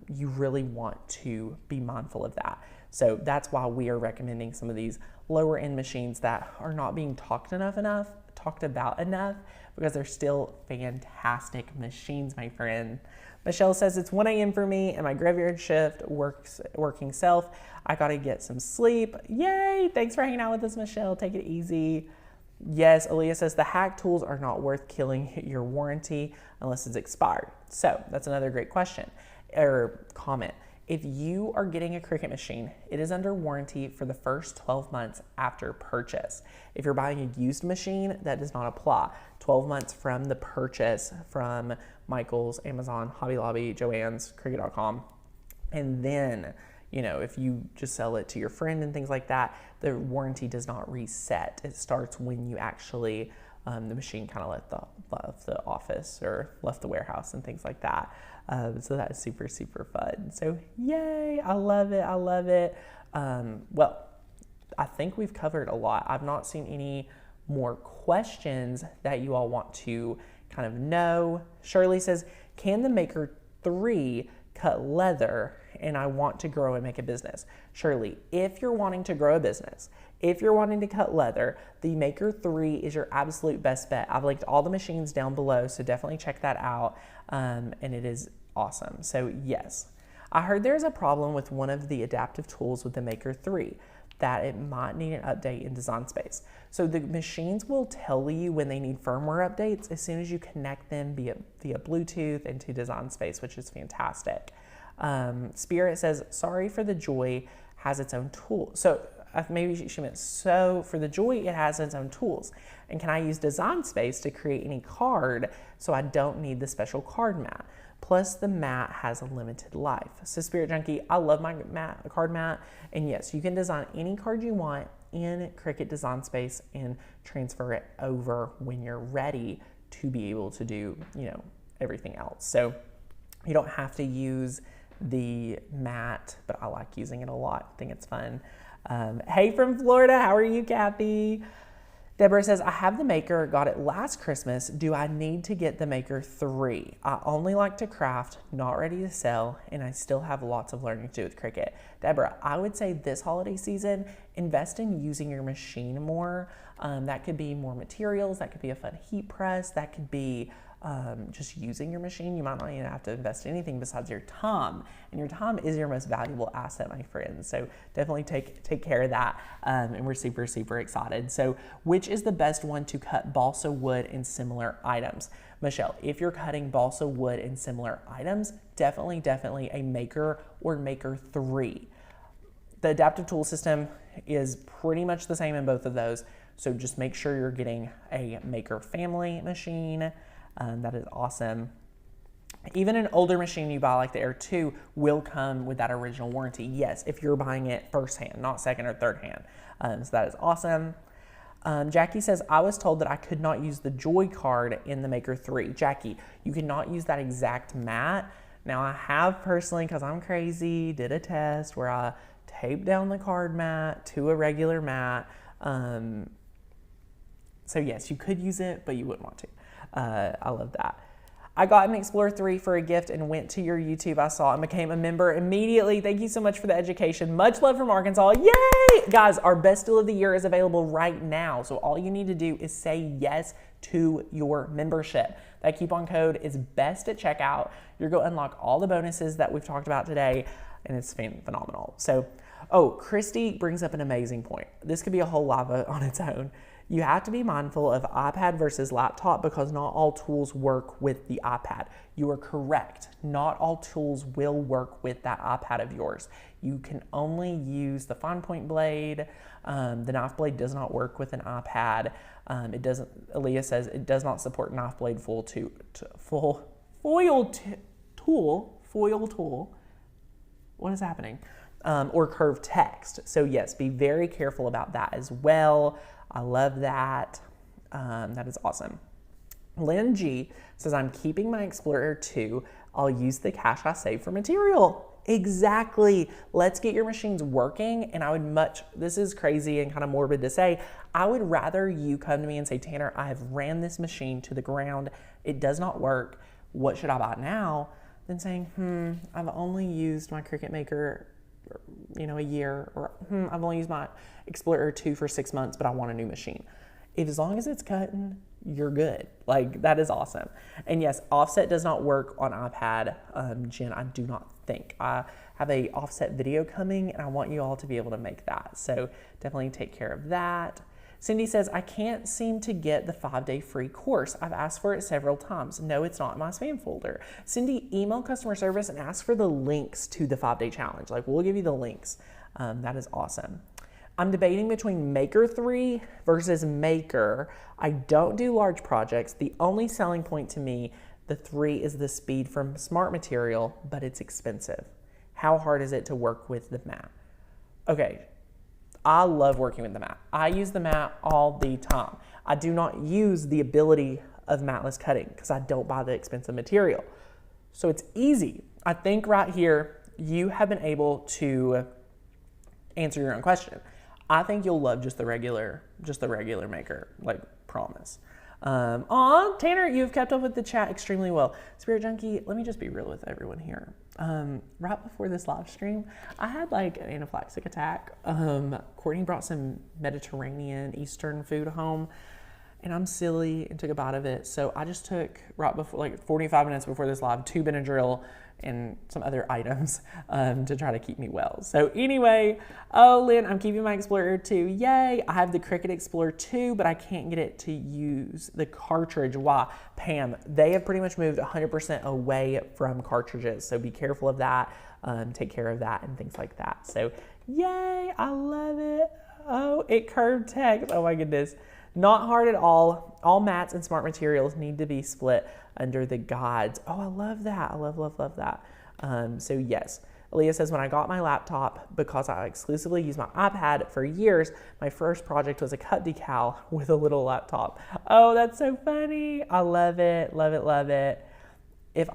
you really want to be mindful of that. So that's why we are recommending some of these lower end machines that are not being talked about enough, because they're still fantastic machines, my friend. Michelle says, it's 1 a.m. for me and my graveyard shift working self. I gotta get some sleep. Yay, thanks for hanging out with us, Michelle. Take it easy. Yes, Aaliyah says, the hack tools are not worth killing your warranty unless it's expired. So that's another great question or comment. If you are getting a Cricut machine, it is under warranty for the first 12 months after purchase. If you're buying a used machine, that does not apply. 12 months from the purchase from Michael's, Amazon, Hobby Lobby, Joann's, Cricut.com. And then, if you just sell it to your friend and things like that, the warranty does not reset. It starts when you actually, the machine kind of left the office or left the warehouse and things like that. So that is super, super fun. So yay, I love it, I love it. Well, I think we've covered a lot. I've not seen any more questions that you all want to kind of know. Shirley says, can the Maker 3 cut leather? And I want to grow and make a business. Shirley, if you're wanting to grow a business, if you're wanting to cut leather, the Maker 3 is your absolute best bet. I've linked all the machines down below, so definitely check that out. And it is awesome. So yes, I heard there's a problem with one of the adaptive tools with the Maker 3, that it might need an update in Design Space. So the machines will tell you when they need firmware updates as soon as you connect them via Bluetooth into Design Space, which is fantastic. Spirit says, sorry for the Joy has its own tool. So maybe she meant, so for the Joy, it has its own tools. And can I use Design Space to create any card so I don't need the special card mat? Plus the mat has a limited life. So Spirit Junkie, I love my card mat. And yes, you can design any card you want in Cricut Design Space and transfer it over when you're ready to be able to do, everything else. So you don't have to use the mat, but I like using it a lot. I think it's fun. Hey from Florida, how are you, Kathy? Deborah says, I have the Maker, got it last Christmas. Do I need to get the Maker 3? I only like to craft, not ready to sell, and I still have lots of learning to do with Cricut. Deborah, I would say this holiday season, invest in using your machine more. That could be more materials, that could be a fun heat press, that could be just using your machine. You might not even have to invest in anything besides your time, and your time is your most valuable asset, my friends. So definitely take care of that, and we're super, super excited. So which is the best one to cut balsa wood and similar items? Michelle, if you're cutting balsa wood and similar items, definitely a Maker or Maker 3. The adaptive tool system is pretty much the same in both of those, so just make sure you're getting a Maker family machine. That is awesome. Even an older machine you buy, like the Air 2, will come with that original warranty. Yes, if you're buying it firsthand, not second or third hand. So that is awesome. Jackie says, I was told that I could not use the Joy card in the Maker 3. Jackie, you cannot use that exact mat. Now I have personally, because I'm crazy, did a test where I taped down the card mat to a regular mat. So yes, you could use it, but you wouldn't want to. I love that. I got an Explorer 3 for a gift and went to your YouTube. I saw and became a member immediately. Thank you so much for the education. Much love from Arkansas. Yay! Guys, our best deal of the year is available right now. So all you need to do is say yes to your membership. That coupon code is BEST at checkout. You're going to unlock all the bonuses that we've talked about today, and it's phenomenal. So, Christy brings up an amazing point. This could be a whole live on its own. You have to be mindful of iPad versus laptop because not all tools work with the iPad. You are correct. Not all tools will work with that iPad of yours. You can only use the fine point blade. The knife blade does not work with an iPad. It doesn't. Aaliyah says it does not support knife blade foil tool. What is happening? Or curved text. So yes, be very careful about that as well. I love that. That is awesome. Lynn G says, I'm keeping my Explorer Air 2. I'll use the cash I save for material. Exactly. Let's get your machines working. And I would this is crazy and kind of morbid to say, I would rather you come to me and say, Tanner, I have ran this machine to the ground. It does not work. what should I buy now, than saying, I've only used my Cricut Maker, a year, or I've only used my Explorer Air 2 for 6 months, but I want a new machine. As long as it's cutting, you're good. Like, that is awesome. And yes, offset does not work on iPad, Jen, I do not think. I have a offset video coming, and I want you all to be able to make that. So definitely take care of that. Cindy says, I can't seem to get the 5-day free course. I've asked for it several times. No, it's not in my spam folder. Cindy, email customer service and ask for the links to the 5-day challenge. Like, we'll give you the links. That is awesome. I'm debating between Maker 3 versus Maker. I don't do large projects. The only selling point to me, the 3, is the speed from Smart Material, but it's expensive. How hard is it to work with the mat? Okay, I love working with the mat. I use the mat all the time. I do not use the ability of matless cutting because I don't buy the expensive material. So it's easy. I think right here, you have been able to answer your own question. I think you'll love just the regular Maker, like, promise. Aw, Tanner, you've kept up with the chat extremely well. Spirit Junkie, let me just be real with everyone here. Right before this live stream, I had like an anaphylactic attack. Courtney brought some Mediterranean Eastern food home, and I'm silly and took a bite of it. So I just took, right before, like 45 minutes before this live, 2 Benadryl and some other items to try to keep me well. So anyway, oh, Lynn, I'm keeping my Explorer Air 2. Yay! I have the Cricut Explorer 2, but I can't get it to use the cartridge. Why? Pam, they have pretty much moved 100% away from cartridges, so be careful of that. Take care of that and things like that. So yay! I love it. Oh, it curved text. Oh my goodness. Not hard at all. All mats and Smart Materials need to be split under the guides. Oh, I love that. I love, love, love that. So yes, Aaliyah says, when I got my laptop, because I exclusively use my iPad for years, my first project was a cut decal with a little laptop. Oh, that's so funny. I love it, love it, love it. If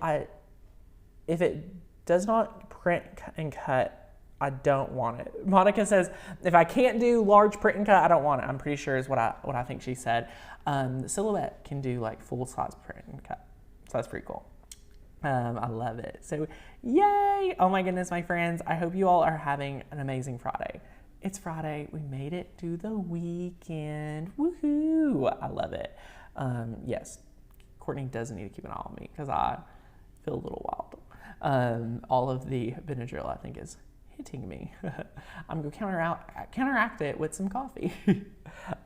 it does not print and cut, I don't want it. Monica says, if I can't do large print and cut, I don't want it. I'm pretty sure is what I think she said. The Silhouette can do like full size print and cut. So that's pretty cool. I love it. So yay. Oh my goodness, my friends. I hope you all are having an amazing Friday. It's Friday. We made it to the weekend. Woohoo. I love it. Yes, Courtney does need to keep an eye on me because I feel a little wild. All of the Benadryl, I think, is hitting me. I'm going to counteract it with some coffee.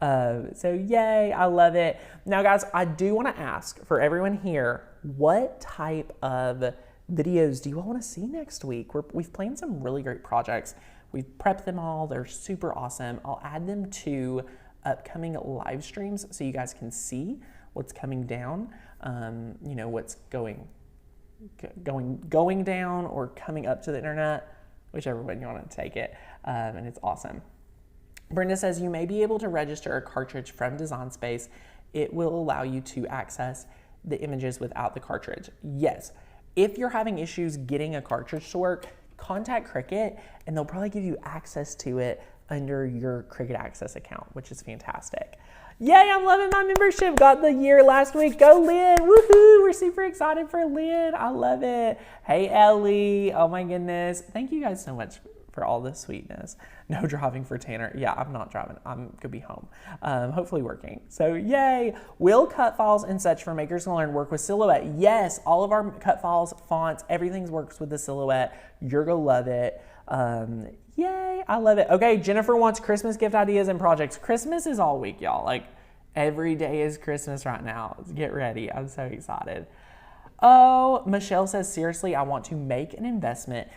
So yay, I love it. Now guys, I do want to ask for everyone here, what type of videos do you all want to see next week? We've planned some really great projects. We've prepped them all. They're super awesome. I'll add them to upcoming live streams so you guys can see what's coming down, what's going down or coming up to the internet, whichever way you want to take it, and it's awesome. Brenda says, you may be able to register a cartridge from Design Space. It will allow you to access the images without the cartridge. Yes, if you're having issues getting a cartridge to work, contact Cricut, and they'll probably give you access to it under your Cricut Access account, which is fantastic. Yay, I'm loving my membership. Got the year last week. Go Lynn, woohoo. We're super excited for Lynn. I love it. Hey Ellie, oh my goodness. Thank you guys so much for all the sweetness. No driving for Tanner. Yeah, I'm not driving. I'm gonna be home, hopefully working. So yay. Will cut files and such for Makers Gonna Learn work with Silhouette? Yes, all of our cut files, fonts, everything works with the Silhouette. You're gonna love it. Yay, I love it. Okay, Jennifer wants Christmas gift ideas and projects. Christmas is all week, y'all. Like, every day is Christmas right now. Let's get ready. I'm so excited. Oh, Michelle says, seriously, I want to make an investment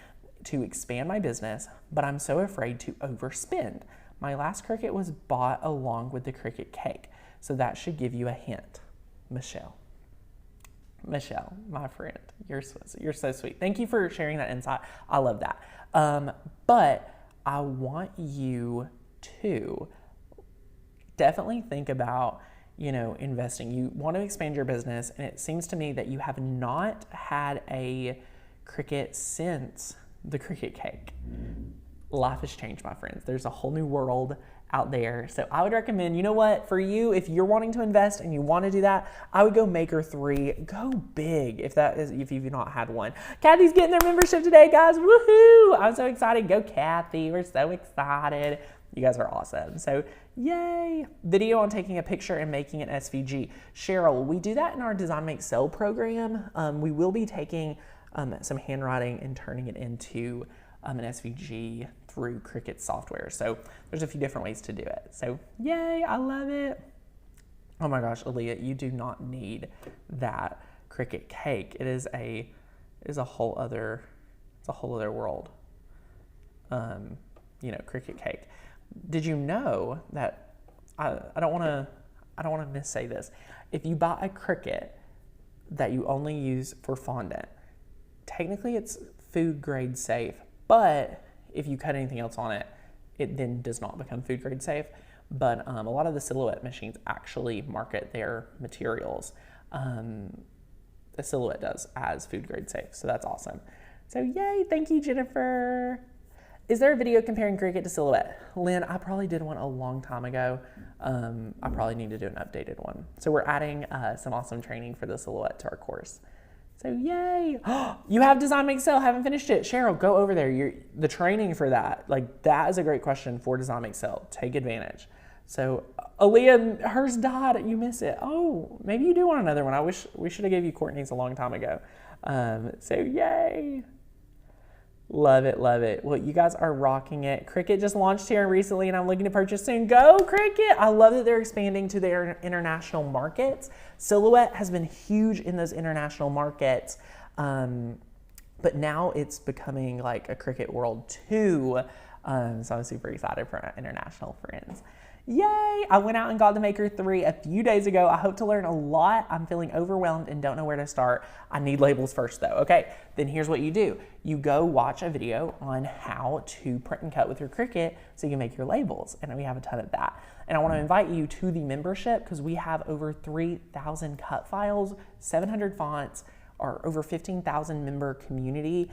to expand my business, but I'm so afraid to overspend. My last Cricut was bought along with the Cricut cake, so that should give you a hint. Michelle, my friend, you're so sweet. Thank you for sharing that insight. I love that. But I want you to definitely think about, investing. You want to expand your business, and it seems to me that you have not had a Cricut since the Cricut cake. life has changed, my friends. There's a whole new world out there. So I would recommend, you know what, for you, if you're wanting to invest and you want to do that, I would go Maker 3. Go big if you've not had one. Kathy's getting their membership today, guys. Woohoo! I'm so excited. Go Kathy. We're so excited. You guys are awesome. So yay. Video on taking a picture and making an SVG. Cheryl, we do that in our Design Make Sell program. We will be taking some handwriting and turning it into an SVG through Cricut software. So there's a few different ways to do it. So yay, I love it. Oh my gosh, Aaliyah, you do not need that Cricut cake. It is a whole other world. You know, Cricut cake. Did you know that I don't want to missay this. If you buy a Cricut that you only use for fondant, technically it's food grade safe, but if you cut anything else on it, it then does not become food grade safe. But a lot of the Silhouette machines actually market their materials, the Silhouette does, as food grade safe. So that's awesome. So yay, thank you, Jennifer. Is there a video comparing Cricut to Silhouette? Lynn, I probably did one a long time ago. I probably need to do an updated one. So we're adding some awesome training for the Silhouette to our course. So yay. You have Design Make Sell, haven't finished it. Cheryl, go over there. The training for that, like that is a great question for Design Make Sell. Take advantage. So Aaliyah, hers died, you miss it. Oh, maybe you do want another one. I wish we should have gave you Courtney's a long time ago. So yay. Love it, love it. Well, you guys are rocking it. Cricut just launched here recently and I'm looking to purchase soon. Go Cricut! I love that they're expanding to their international markets. Silhouette has been huge in those international markets, but now it's becoming like a Cricut world too. So I'm super excited for our international friends. Yay! I went out and got the Maker 3 a few days ago. I hope to learn a lot. I'm feeling overwhelmed and don't know where to start. I need labels first though. Okay, then here's what you do. You go watch a video on how to print and cut with your Cricut so you can make your labels. And we have a ton of that. And I want to invite you to the membership because we have over 3,000 cut files, 700 fonts, our over 15,000 member community.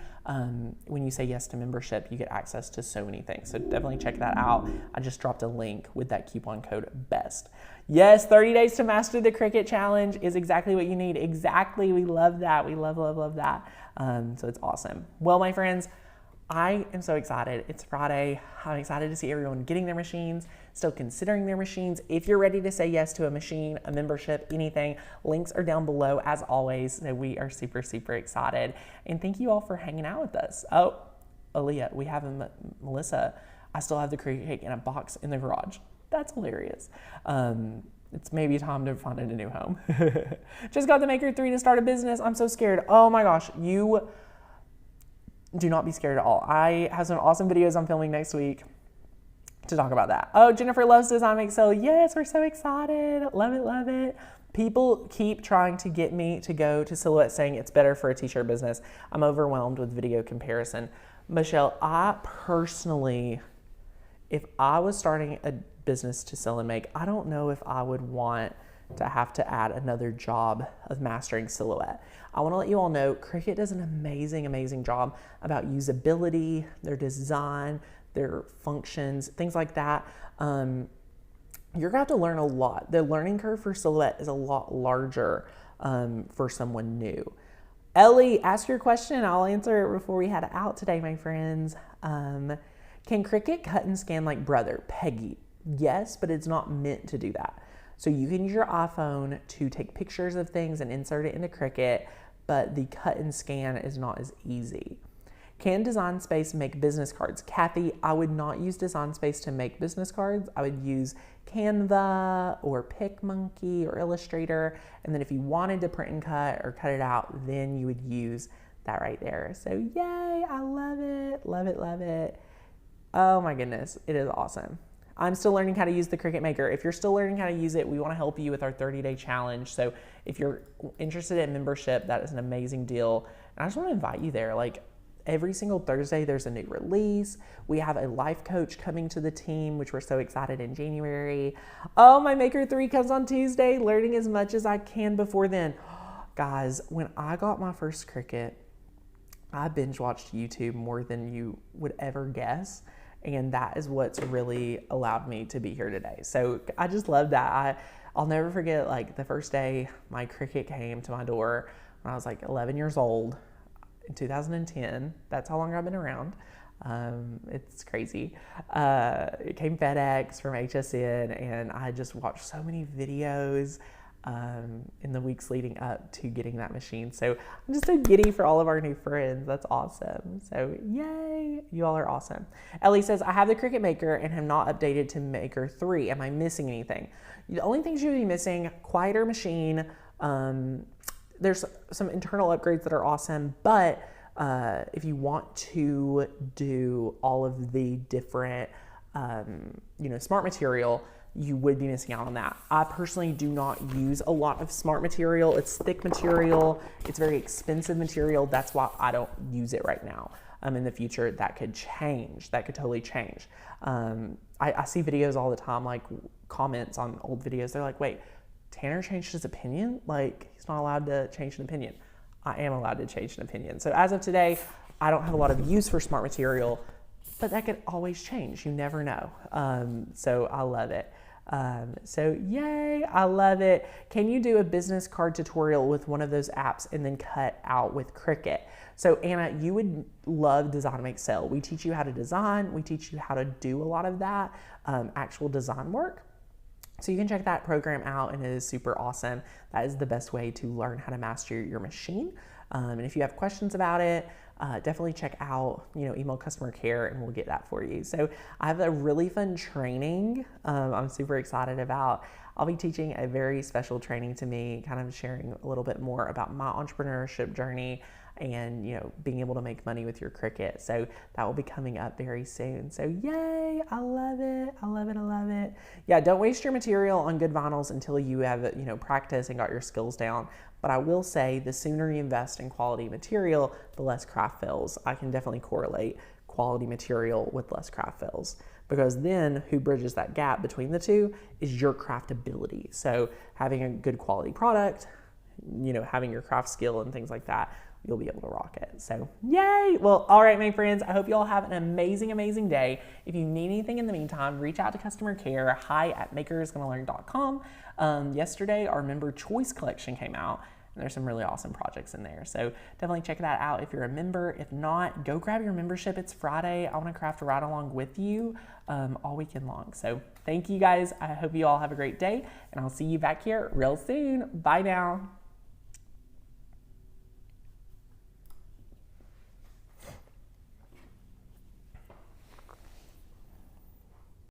When you say yes to membership, you get access to so many things. So definitely check that out. I just dropped a link with that coupon code BEST. Yes, 30 days to master the Cricut challenge is exactly what you need. Exactly, we love that. We love, love, love that. So it's awesome. Well, my friends, I am so excited. It's Friday. I'm excited to see everyone getting their machines, still considering their machines. If you're ready to say yes to a machine, a membership, anything, links are down below as always. So we are super, super excited. And thank you all for hanging out with us. Oh, Aaliyah, we have Melissa. I still have the Cricut cake in a box in the garage. That's hilarious. It's maybe time to find a new home. Just got the Maker 3 to start a business. I'm so scared. Oh my gosh, you do not be scared at all. I have some awesome videos I'm filming next week to talk about that. Oh, Jennifer loves Design Make Sell. Yes, we're so excited. Love it, love it. People keep trying to get me to go to Silhouette saying it's better for a t-shirt business. I'm overwhelmed with video comparison. Michelle, I personally, if I was starting a business to sell and make, I don't know if I would want to have to add another job of mastering Silhouette. I want to let you all know Cricut does an amazing, amazing job about usability, their design, their functions, things like that. You're gonna have to learn a lot. The learning curve for Silhouette is a lot larger for someone new. Ellie, ask your question. I'll answer it before we head out today, my friends. Can Cricut cut and scan like Brother? Peggy, yes, but it's not meant to do that. So you can use your iPhone to take pictures of things and insert it into Cricut, but the cut and scan is not as easy. Can Design Space make business cards? Kathy, I would not use Design Space to make business cards. I would use Canva or PicMonkey or Illustrator. And then if you wanted to print and cut or cut it out, then you would use that right there. So yay, I love it, love it, love it. Oh my goodness, it is awesome. I'm still learning how to use the Cricut Maker. If you're still learning how to use it, we want to help you with our 30-day challenge. So if you're interested in membership, that is an amazing deal. And I just want to invite you there. Like every single Thursday, there's a new release. We have a life coach coming to the team, which we're so excited in January. Oh, my Maker 3 comes on Tuesday, learning as much as I can before then. Guys, when I got my first Cricut, I binge watched YouTube more than you would ever guess. And that is what's really allowed me to be here today. So I just love that. I'll never forget like the first day my Cricut came to my door when I was like 11 years old in 2010. That's how long I've been around. It's crazy. It came FedEx from HSN, and I just watched so many videos in the weeks leading up to getting that machine. So I'm just so giddy for all of our new friends. That's awesome. So yay, you all are awesome. Ellie says, I have the Cricut Maker and have not updated to Maker 3. Am I missing anything? The only things you would be missing, quieter machine. There's some internal upgrades that are awesome, but if you want to do all of the different, smart material, you would be missing out on that. I personally do not use a lot of smart material. It's thick material. It's very expensive material. That's why I don't use it right now. In the future, that could change. That could totally change. I see videos all the time, like comments on old videos. They're like, wait, Tanner changed his opinion? Like, he's not allowed to change an opinion. I am allowed to change an opinion. So as of today, I don't have a lot of use for smart material, but that could always change. You never know. So I love it. So yay, I love it. Can you do a business card tutorial with one of those apps and then cut out with Cricut? So Anna, you would love Design Make Sell. We teach you how to design. We teach you how to do a lot of that actual design work. So you can check that program out, and it is super awesome. That is the best way to learn how to master your machine. And if you have questions about it, definitely check out, email customer care and we'll get that for you. So I have a really fun training I'm super excited about. I'll be teaching a very special training to me, kind of sharing a little bit more about my entrepreneurship journey and, being able to make money with your Cricut. So that will be coming up very soon. So yay, I love it. I love it. I love it. Yeah, don't waste your material on good vinyls until you have, practice and got your skills down. But I will say the sooner you invest in quality material, the less craft fails. I can definitely correlate quality material with less craft fails, because then who bridges that gap between the two is your craft ability. So having a good quality product, having your craft skill and things like that, you'll be able to rock it. So yay. Well, all right, my friends, I hope you all have an amazing, amazing day. If you need anything in the meantime, reach out to customer care, hi@makersgonnalearn.com. Yesterday, our member choice collection came out, and there's some really awesome projects in there. So definitely check that out if you're a member. If not, go grab your membership. It's Friday. I want to craft a ride along with you all weekend long. So thank you guys. I hope you all have a great day, and I'll see you back here real soon. Bye now.